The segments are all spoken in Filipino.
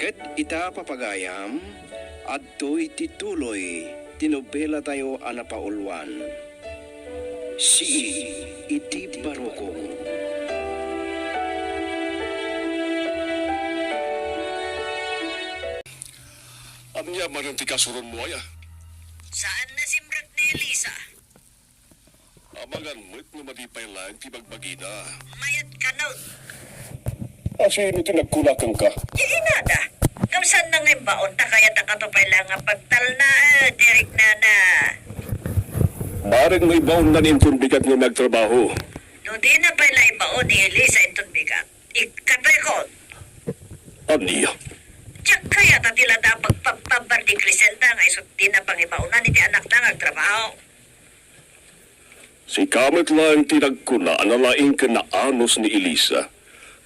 Ket ita papagayam, adto'y tituloy, tinobela tayo anapaulwan. SIIT Iti Barukong. Anya man ang tikasuron mo ay Saan na si Mrat ni Elisa? Amangan mo't nga matipay lang ti bagbagina. Mayat ka na. Sino tinagkulakan ka? Inada. Kamsan na ngayon baon ta kaya takatupay lang nga pagtal na direk na. Bareng may baon na nintong bigat nga nagtrabaho. No di na pala ibaon ni Elisa itong bigat. Ikatay ko. Anya? Tiyak kaya ta tila da pagpapabar di Criselda nga isot di na pangibaon na ni di anak na nagtrabaho. Si Kamet lang tinagkuna analaing ka na anos ni Elisa.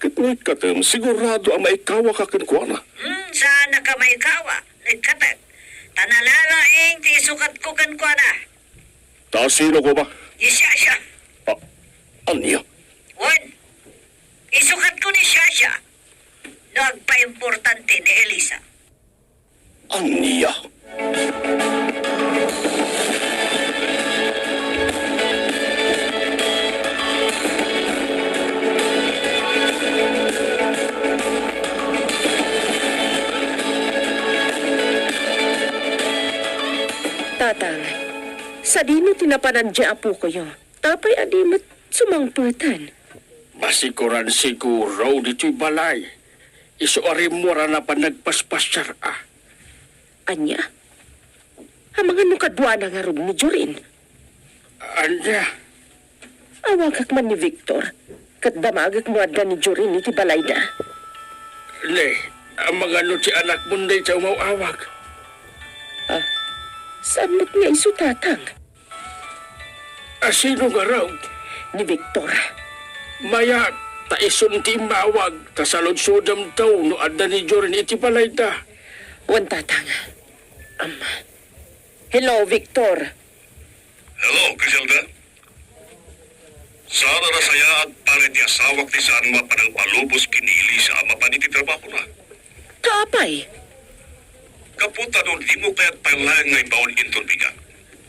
Kitnit ka tin, sigurado ang maikawa ka kinkwana. Sana ka may kawa. Nagkatag. Tanalalaing ti sukat ko kan kwa na. Ta sino ko ba? Isya. Anya? Wan. Isukat ko ni Shasha. Nagpa-importante ni Elisa. Anya? Tatang, sa dino tinapanan di apo ko yun. Tapay adimot sumangputan. Masikuran siguro dito'y balay. Isuari mo na pa nagpaspasyar Anya? Ang mga nukadwa na nga ni Jorin. Anya, Awagak man ni Victor. Kat damagak mo adda ni Jorin iti balay na. le, ang mga si anak mo na ito umawawag. Saan mo't nga iso tatang? Sino nga raw? Ni Victor. Maya, taisun ti mawag, kasalod-sudam daw no adda ni Jorin iti balay da. Wan tatang. Hello, Victor. Hello, Griselda. Sana na saya at palit ti asawak ti saan mapanagpalubos kini Elisa ang mapaniti trabaho na. Kapay. Kaputa nun, di mo kaya't pailang ngay baon intong bigat.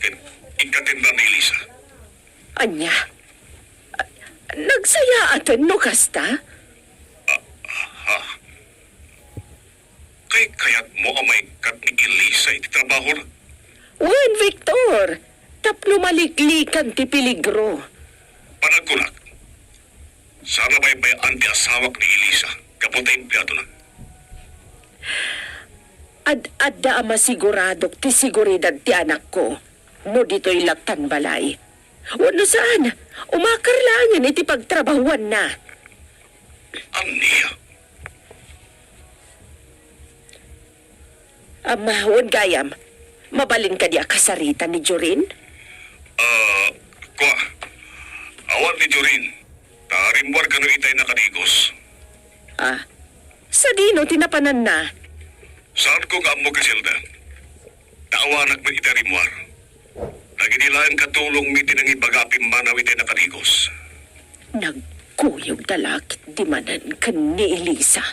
Ken ikatinda ni Elisa. Anya? Nagsaya atan no kasta? Kaya't mo ang maikat ni Elisa iti trabaho na. Wan, Victor. Tapno maliklikan ti peligro. Panagkulak. Sana may bayaan ti asawak ni Elisa. Kaputa empleyado na. Adda ama siguradok ti siguridad ti anak ko. No dito'y laktan balay. Wano saan? Umakar lang yan iti pagtrabahuan na. Ania. Ama, wan gayam. Mabalin ka di akasarita ni Jorin? Kwa. Awan ni Jorin. Tarimwar ka no itay nakadigos. Sa dino tinapanan na. Saan ko nga mo, Griselda? Taawanak mo itarimwar. Naginilaan katulong mi tinang ibagapin manaw itay nakadigos. Nagkuyog talakit di manan ka ni Elisa.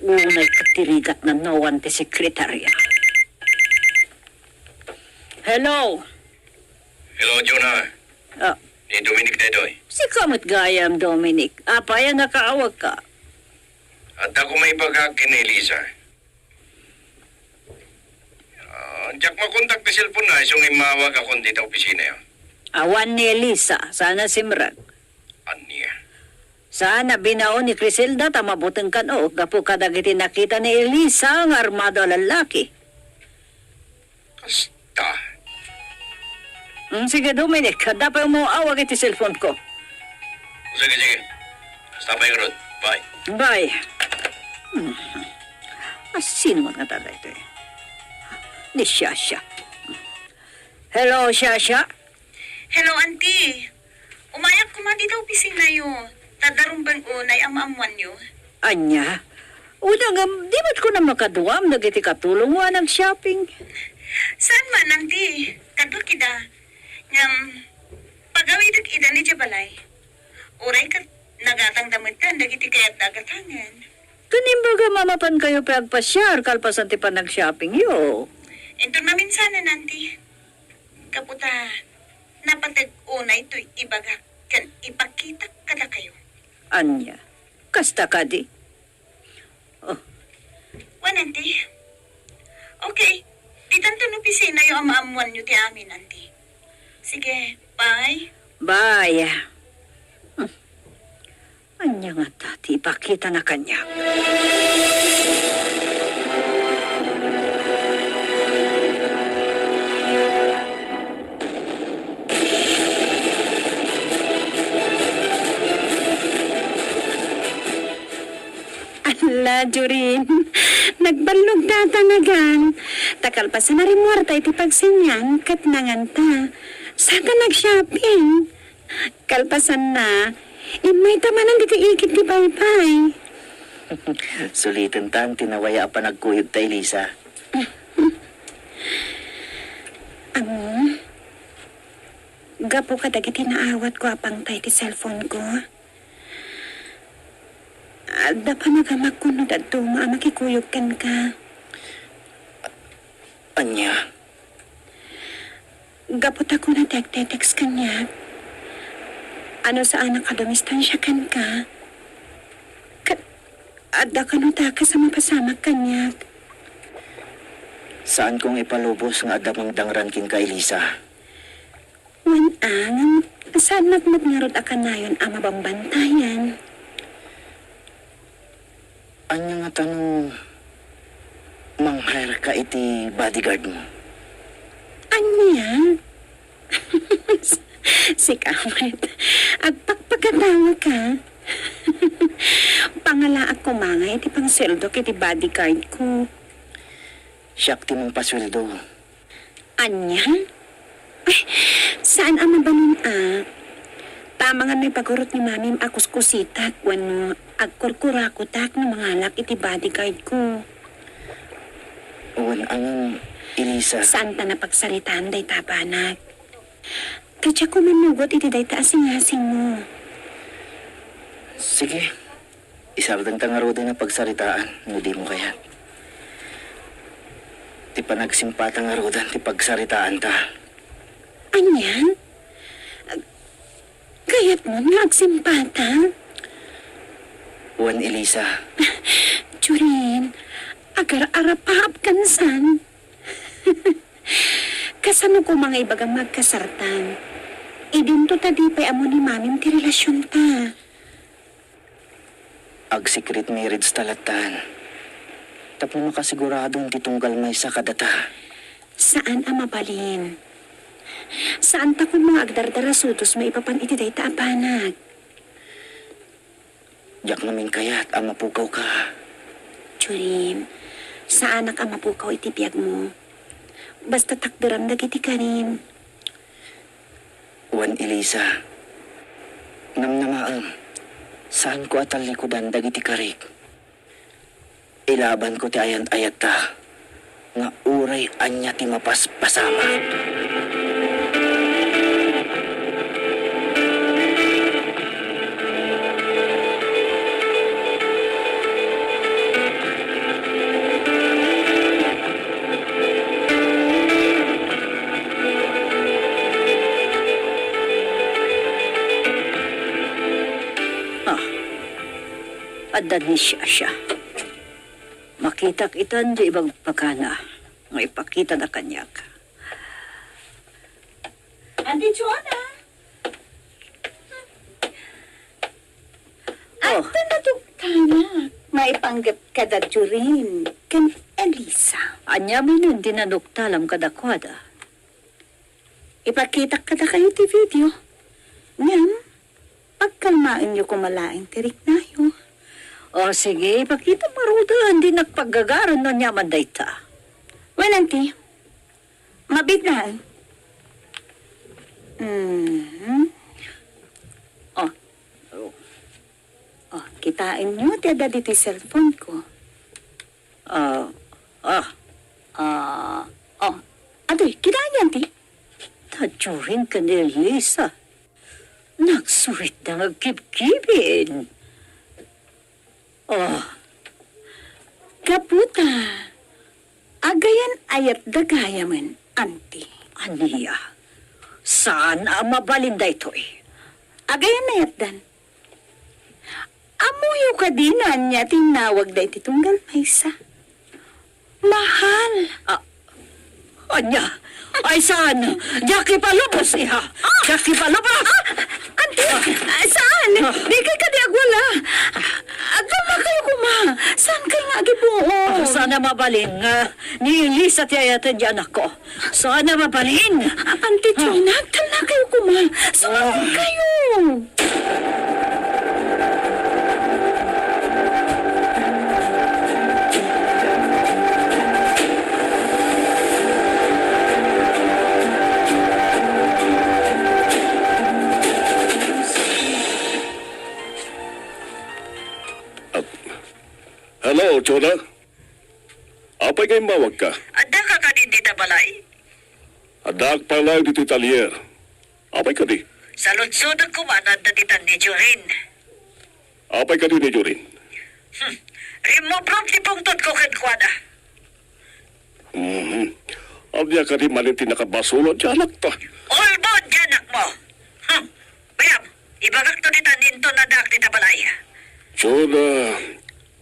Unay katirigat na nawan ti sekretarya. Hello. Hello, Jonah. Ah, Ni Dominic Dedoy. si Kamot Gayam, Dominic. Apaya nakaawag ka. At ako may pagkakin ni Elisa. Diyak makontak ti cellphone na, isong imawag ako dito opisina yun. Awan ni Elisa. Sana simrag. Anya. Sana binaon ni Criselda tamabuteng kan o. Gapo kadagiti nakita ni Elisa ang armado lalaki. Kasta. Sige, Dominic. Dapat mo awag iti cellphone ko. Sige. Stapay ka ron. Bye. Bye. Sino mga tatay ito eh? Ni Shasha. Hello, Shasha. Hello, auntie. Umayak ko man dito opisina yo. Tadarumban unay ang maamuan yo. Anya, una nga, di ba't ko na makaduam, nagiti katulong wa ng shopping. Saan man, auntie? Kadwa kida. Ngam, pagawid ida ni Jabalay. Uray ka nagatang damitan, dagiti kaya't nagatangan. Kanimbaga mamapan kayo pagpasyar, kalpasan ti pa nag-shopping yo. Ito maminsanan, auntie. Kaputa, napatag unay to'y ibaga kan ipakita kada kayo. Anya, kasta ka di. Wan, auntie. Okay, di tanto no pisina yung amaamuan nyo ti amin, auntie. Sige, bye. Bye. Anya nga tati, ipakita na kanya. Ala, Jurin. Nagbalog tatanagan. Takal pa sa narimwarta iti pagsinyang kat nanganta. Saan ka nag-shopping? Kalpasan na. Imay tamanan di ikit di paypay. Sulitin tan, tinawaya pa nagkuyog tay Lisa. Gapo ka dagiti naawat ko apang tay ti cellphone ko. Da pa nagamag ko no dadto makikuyog kan ka. Anya, Gapot ako na text kanya. Ano sa anak ka dumistansya kan ka? Adda ka no taka sa mapasamak kanya. saan kong ipalubos ng adamang dangran king kay Lisa? Wan ang, saan nagmagngarot akan na yun ang mabambantayan? Anya nga tanong, mang-hire ka iti bodyguard mo? Anya? Si Kamit, agpagpagkatawa ka. Pangala ako mga iti pang seldo kiti bodyguard ko. Siyak ti mong pasweldo. Anya? Ay, saan ang mabalin Tama nga may pagurot ni mamim akos kusitak wano agkurkurakutak ng mga alak iti bodyguard ko. Uwan ang Elisa. Saan ta napagsalitaan day tapanak? Kadya ko manugot iti day taasing-asing mo. Sige, isardang tangarodo na pagsaritaan, hindi mo kaya. Ti panagsimpatang arodan, ti pagsaritaan ta. Anyan? Kaya't mo nagsimpata? Uwan Elisa, Jurin, agar-arapahap kansan. Kasano ko mga ibagang magkasartan. Idinto tadi pa'y amo ni mamim ti relasyon ta. ag secret marriage talatan. Tapos makasiguradong titunggal may sa kadata. Saan ang mabalin? Saan ta kung mga agdardarasutos may ipapan iti day taapanag? Diyak namin kaya't ang mapukaw ka. Jurin, saan ang mapukaw iti biyag mo? Basta takdaram dagiti ka rin. Uwan Elisa, namnamaang, saan ko atal likodan dagiti karik? Ilaban ko ti ayant-ayat ta, nga uray anya ti mapaspasama. Adan ni siya. Makitak itan di ibang pagkana. Nga ipakita na kanyak. Auntie Joanna! Oh, Tana, maipanggap ka da Jurin. Kan Elisa. anya mo nun dinanuktalam kadakwada. Ipakita ka da kayo ti video. Ngam, pagkalmain niyo kumalaing tirik na yun. O sige, ipakita marudan di nagpaggagaran no nyaman dayta. Well, auntie, mabit na. Mhm. Oh. Oh, kitain nyo, tiada dito yung cellphone ko. Adoy, kitain yan, ti? Tajurin ka ni Elisa. Nagsurit na nagkibkibin. Oh, Kaputa. Agayan ayat dagayaman, anti. aniya. Saan ang mabalinda ito eh? Agayan ayat dan. Amuyo ka dinan niya tinawag da iti tunggal maysa. Mahal. Anya, ay saan? Jackie palubos niya. Jackie palubos. Anti, saan? Di kay kadiag wala. Agama kayo kuma. Saan kayo nga gibuo? Sana mabalin nga. Ni Elisa tiyayatan di anak ko. Sana mabalin. Anti, tinagtal na kayo kuma. Saan kayo? Hello, Chona. Apay kay mawag ka? Adda ka ka din dita balay. Adak pa lang dito italyer. Apay ka di? Sa lunsod ang kumanad na ditan ni Jorin. Apay ka di ni Jorin? Remove from tipungtod ko kadkwada. Abdiya ka di malinti nakabasulod dyan anak ta. All bod janak mo. Bayam, ibagak to ditan ninto na dak dita balay. Chona,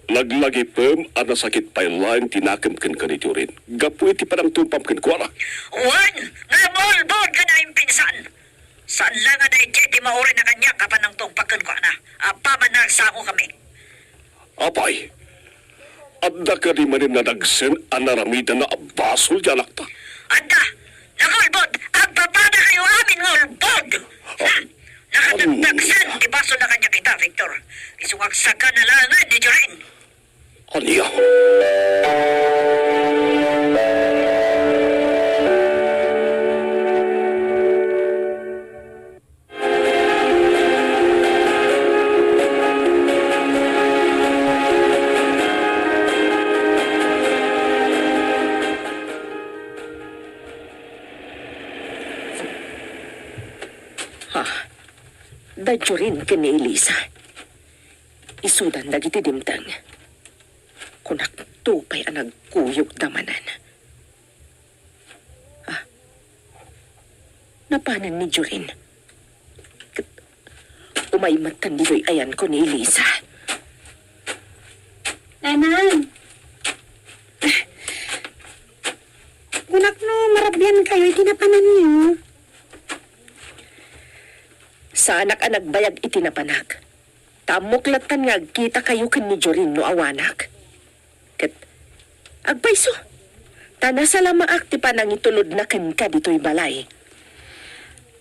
laglagi pem ada sakit pailain tinakemken ka ni Jorin. Gapu iti parang tumpamken ko ala. Wan, nga all bod ka na impinsan. Saan lang nga na iti mauri na kanya kapan ng tungpakan ko na. Paman na sango kami. Apay, adda ka di manin na dagsen anaramida na abasol dyan anak ta. Anda, nangolbod, agpapada kayo amin ngolbod. Nakatagtagsan, ibaso na kanya kita, Victor. Isungagsakan na langan ni Jorin. Aniya. Dadyo rin ka ni Elisa. Isudan dagiti dimtang. Kunak tupay ang nagkuyog damanan. Napanan ni Jorin. Umaymatan nilo'y ayan ko ni Elisa. Nanang. Kunak no, marabyan kayo, itinapanan niyo. Sa anak ang nagbayag itinapanak. Tamuklatan nga kita kayo kan ni Jorin no awanak. Kat, agpaiso. Tana sa lamaak ti panang itulod na kan ka dito'y balay.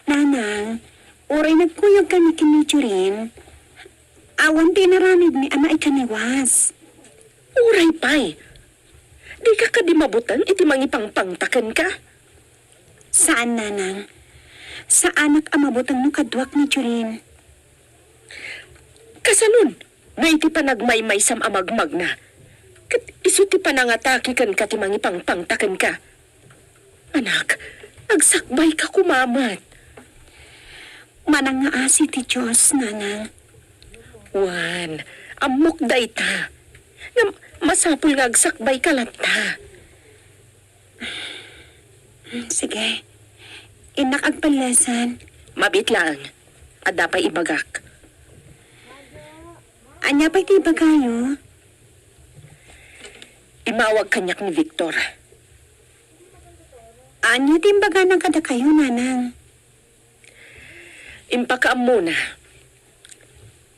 Nanang, oray nagkuyog ka ni Kinichurin. Awan tinaramid ni ama ikaniwas. Uray pay. Di ka ka di mabutan iti mangipangpangtakan ka. Saan, Nanang? Sa anak amabutang no kadwak ni Churin. Kasalun, na iti panagmaymay sam amagmag na. Kat iso ti panangataki kan ka ti mangipangpangtakan ka. Anak, agsakbay ka kumamat. Manang nga asi ti Diyos, Nanang. Wan, amok day ta. Nga masapul nga agsakbay ka lang ta. Sige. Inak agpalasan. Mabit lang. Ada pa'y ibagak. Anya pa'y tiba kayo? Imawag kanyak ni Victor. Anya timbaga ng kada kayo, Nanang? Impakaam muna.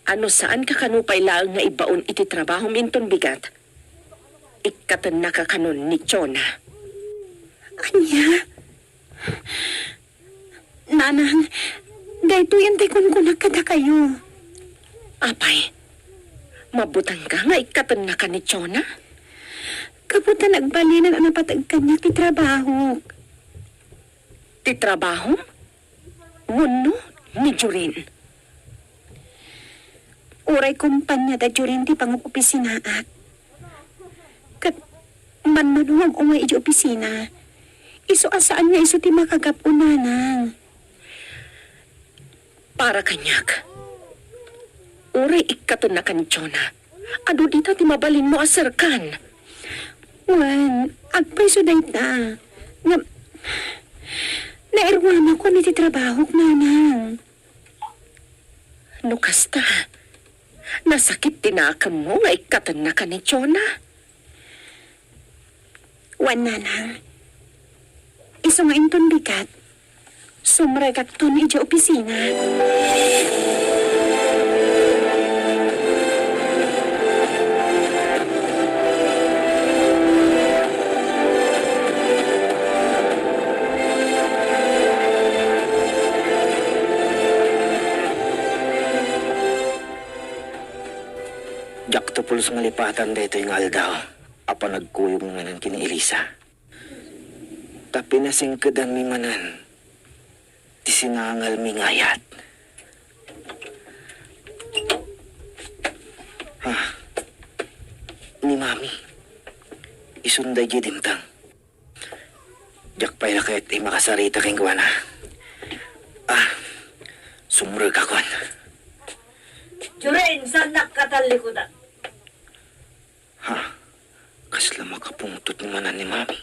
Ano saan ka kanupay lang nga ibaon iti trabaho minton bigat? Ikatan na ka kanon ni Chona. Anya? Nanang, dahito yan tayo kunak kada kayo. Apay, mabutang ka nga ikatan na ka ni Chona? Kaputan nagbalinan ang napatag kanya ti trabaho. Ti trabaho? Nguno ni Jorin. Uray kumpanya da Jorin ti pangupisinaat. Kat manmanuwag umay iti opisina. Iso asaan nga iso ti makagapunanang. Para kanyak. Uray ikatan na kan Jonah. Ado dita ti mabalin mo asarkan. Wan, agpaiso day ta. Nairwan ako ni ti trabaho nanang. No kasta. Nasakit tinakam mo nga ikatan na kan ni Jonah. Wan nanang. Iso nga inton bigat. Sumragak to ni iti opisina. Jak to pulos nga lipatan dito yung aldaw. Apa nagkuyog nga nan kini Elisa. Tapi nasingkadan mi manan. Ti sinangal mi ngayat. Ni mami. Isunday di dimtang. Jak pa'y na kahit makasarita kayong gawa na. Sumurag akon. Jorin, saan nakatalikudan? Kasla makapungtot ni manan ni mami.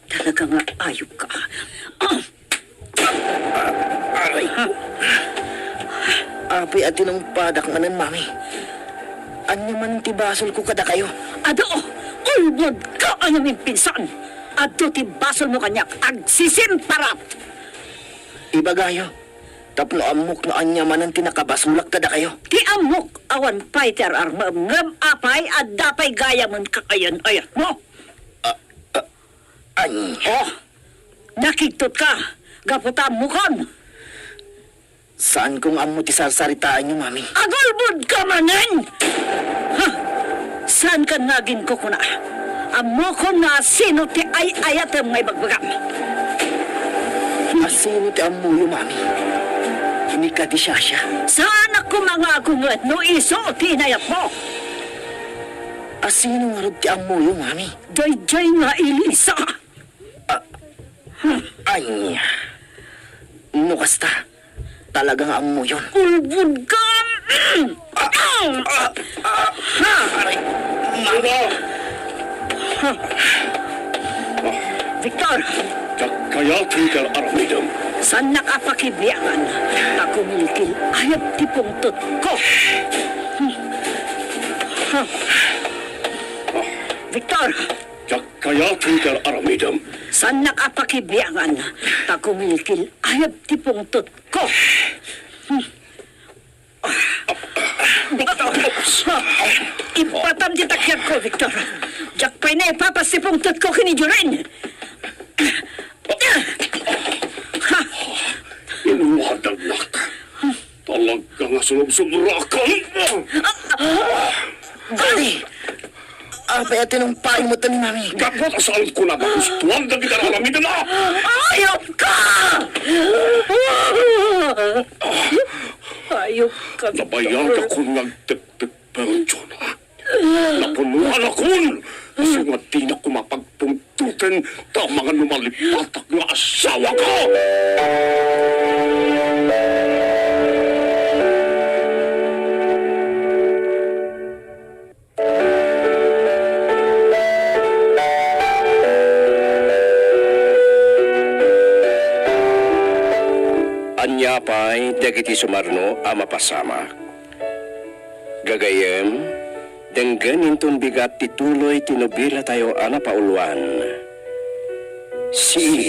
Talaga nga ayok ka. Aray ko. Api at tinong padak manan mami. Anya man ti basol ko kada kayo. Ado, ulbod ka ang aming pinsan. Ado ti basol mo kanyak, agsisimparat. Ibagayo. Tapno amok no anya manan tinakabasulak kada kayo. Ti amok awan fighter armam ngam apay at dapay gaya man kakayan ayat mo. Oh, nakiktot ka. Gaputa mo kon. Saan kong amo ti sarsaritaan niyo, mami? Agulbod ka manin! Ha? Saan ka naging ko kuna? Amo ko na sino ti ay ayatem ngay bagbagam. Asino ti amo yung mami? Hindi ka di siya. Saan ako mga agungat no iso tinayap mo? Asino nga rin ti amo yung mami? Dayjay nga Elisa. Ay, no kasta. Talagang amo yun. Ulbod ka! Aray, mami! Victor, Kaya tinggal aramidam. saan nakapakibiyangan? Ako milkil ayat tipong tot ko. Victor, Kaya tinggal aramidam. saan nakapakibiyangan? Ako milkil ayat tipong tot ko. Victor, ipatam di takyat ko, Victor. Jak pa'y na ipapasipong tot ko kinijurin. Inuwadagnak. Talaga nga sumubsumurakan. Daddy! Apa at tinong pain mo to ni mami? Gapot asal ko na gustuhan na kita aramidam na. Ayop ka! Ayop ka, Nabayag ako nagtiptip pero Jonah. Napunuan akon. Kasi nga di na ko mapagpungtutin ta mga lumalipatak na asawa ko. Anya pa'y dagiti sumarno a mapasama. Gagayem, denggan intong bigat tituloy tinubila tayo ana pauluan. Si